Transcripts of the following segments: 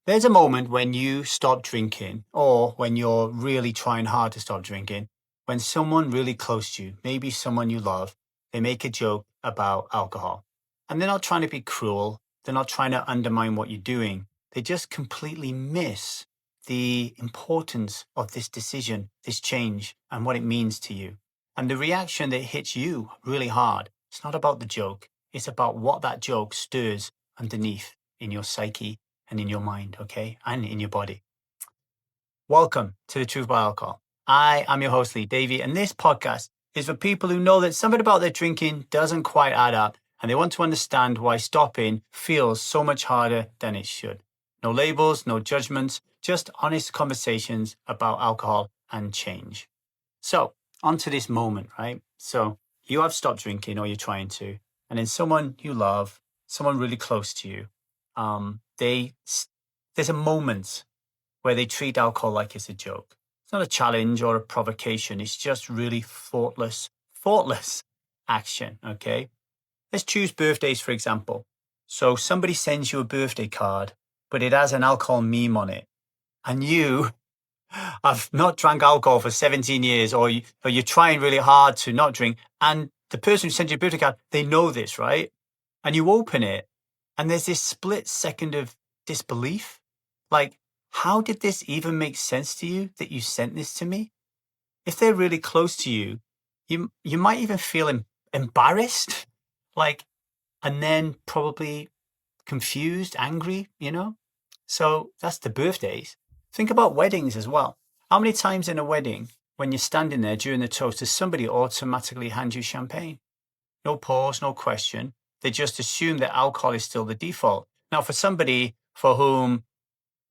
There's a moment when you stop drinking, or when you're really trying hard to stop drinking, when someone really close to you, maybe someone you love, they make a joke about alcohol. And they're not trying to be cruel. They're not trying to undermine what you're doing. They just completely miss the importance of this decision, this change, and what it means to you. And the reaction that hits you really hard, it's not about the joke. It's about what that joke stirs underneath in your psyche and in your mind, okay? And in your body. Welcome to The Truth About Alcohol. I am your host, Davy, and this podcast is for people who know that something about their drinking doesn't quite add up and they want to understand why stopping feels so much harder than it should. No labels, no judgments, just honest conversations about alcohol and change. So, on to this moment, right? So, you have stopped drinking, or you're trying to, and then someone you love, someone really close to you, there's a moment where they treat alcohol like it's a joke. It's not a challenge or a provocation. It's just really thoughtless action, okay? Let's choose birthdays, for example. So somebody sends you a birthday card, but it has an alcohol meme on it. And you have not drank alcohol for 17 years, or you're trying really hard to not drink. And the person who sent you a birthday card, they know this, right? And you open it, and there's this split second of disbelief. Like, how did this even make sense to you that you sent this to me? If they're really close to you, you might even feel embarrassed, like, and then probably confused, angry, So that's the birthdays. Think about weddings as well. How many times in a wedding, when you're standing there during the toast, does somebody automatically hand you champagne? No pause, no question. They just assume that alcohol is still the default. Now, for somebody for whom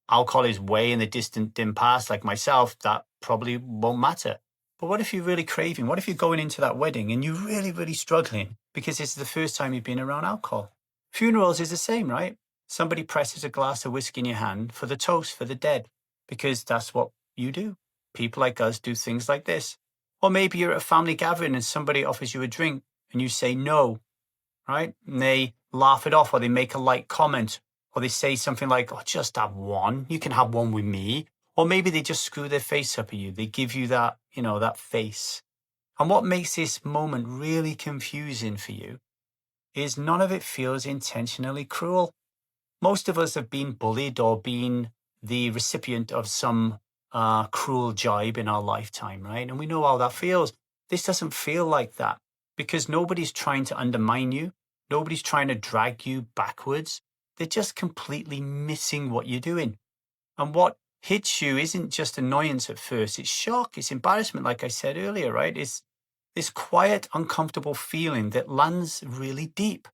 alcohol is way in the distant dim past, like myself, that probably won't matter. But what if you're really craving? What if you're going into that wedding and you're really, really struggling because it's the first time you've been around alcohol? Funerals is the same, right? Somebody presses a glass of whiskey in your hand for the toast, for the dead, because that's what you do. People like us do things like this. Or maybe you're at a family gathering and somebody offers you a drink and you say no, right? And they laugh it off, or they make a light comment, or they say something like, oh, just have one. You can have one with me. Or maybe they just screw their face up at you. They give you that, that face. And what makes this moment really confusing for you is none of it feels intentionally cruel. Most of us have been bullied or been the recipient of some cruel jibe in our lifetime, right? And we know how that feels. This doesn't feel like that because nobody's trying to undermine you. Nobody's trying to drag you backwards. They're just completely missing what you're doing. And what hits you isn't just annoyance at first. It's shock. It's embarrassment, like I said earlier, right? It's this quiet, uncomfortable feeling that lands really deep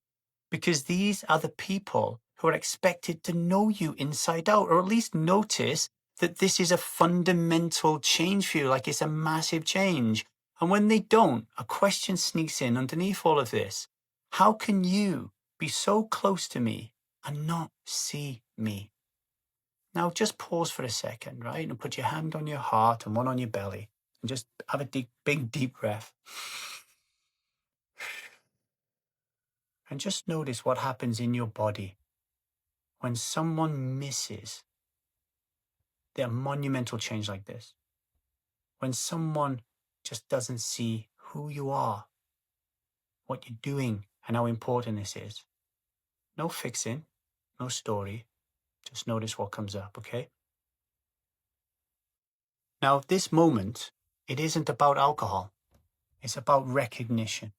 because these are the people who are expected to know you inside out, or at least notice that this is a fundamental change for you, like it's a massive change. And when they don't, a question sneaks in underneath all of this. How can you be so close to me and not see me? Now, just pause for a second, right? And put your hand on your heart and one on your belly and just have a big, deep breath. And just notice what happens in your body when someone misses their monumental change like this. When someone just doesn't see who you are, what you're doing, and how important this is. No fixing, no story. Just notice what comes up, okay? Now, this moment, it isn't about alcohol. It's about recognition.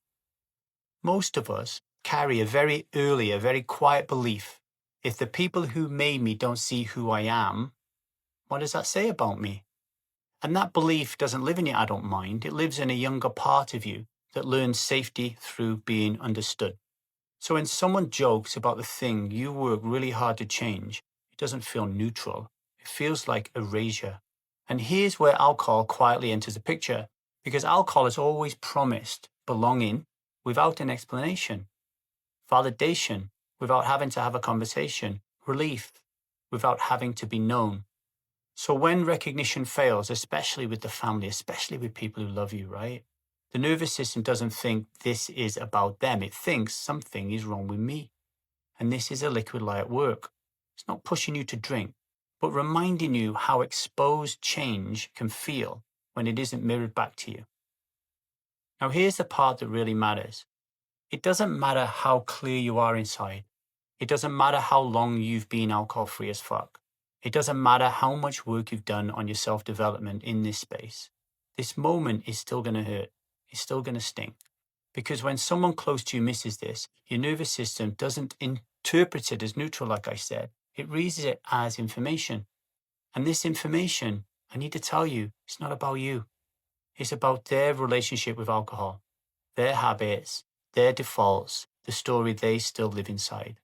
Most of us carry a very early, a very quiet belief. If the people who made me don't see who I am, what does that say about me? And that belief doesn't live in your adult mind. It lives in a younger part of you that learns safety through being understood. So when someone jokes about the thing you work really hard to change, it doesn't feel neutral. It feels like erasure. And here's where alcohol quietly enters the picture, because alcohol has always promised belonging without an explanation, validation without having to have a conversation, relief without having to be known. So when recognition fails, especially with the family, especially with people who love you, right? The nervous system doesn't think this is about them. It thinks something is wrong with me. And this is a liquid lie at work. It's not pushing you to drink. but reminding you how exposed change can feel when it isn't mirrored back to you. Now, here's the part that really matters. It doesn't matter how clear you are inside. It doesn't matter how long you've been alcohol-free as fuck. It doesn't matter how much work you've done on your self-development in this space. This moment is still going to hurt. It's still going to sting. Because when someone close to you misses this, your nervous system doesn't interpret it as neutral, like I said. It reads it as information. And this information, I need to tell you, it's not about you. It's about their relationship with alcohol, their habits, their defaults, the story they still live inside.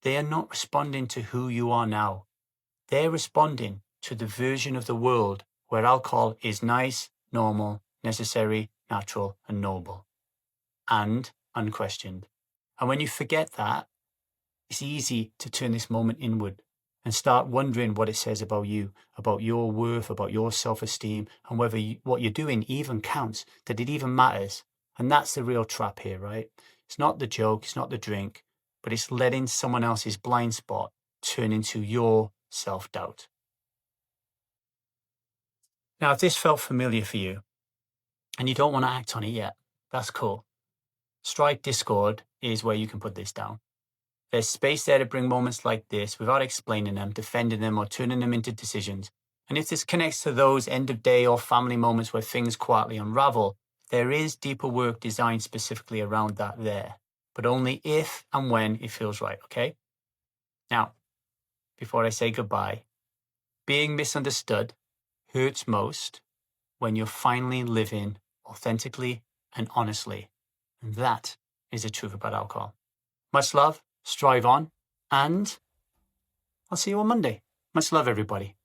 They are not responding to who you are now. They're responding to the version of the world where alcohol is nice, normal, necessary, natural, and noble, and unquestioned. And when you forget that, it's easy to turn this moment inward and start wondering what it says about you, about your worth, about your self-esteem, and whether what you're doing even counts, that it even matters. And that's the real trap here, right? It's not the joke, it's not the drink, but it's letting someone else's blind spot turn into your self-doubt. Now, if this felt familiar for you and you don't want to act on it yet, that's cool. Strike Discord is where you can put this down. There's space there to bring moments like this without explaining them, defending them, or turning them into decisions. And if this connects to those end of day or family moments where things quietly unravel, there is deeper work designed specifically around that there, but only if and when it feels right, okay? Now, before I say goodbye, being misunderstood hurts most when you're finally living authentically and honestly. And that is the truth about alcohol. Much love, strive on, and I'll see you on Monday. Much love, everybody.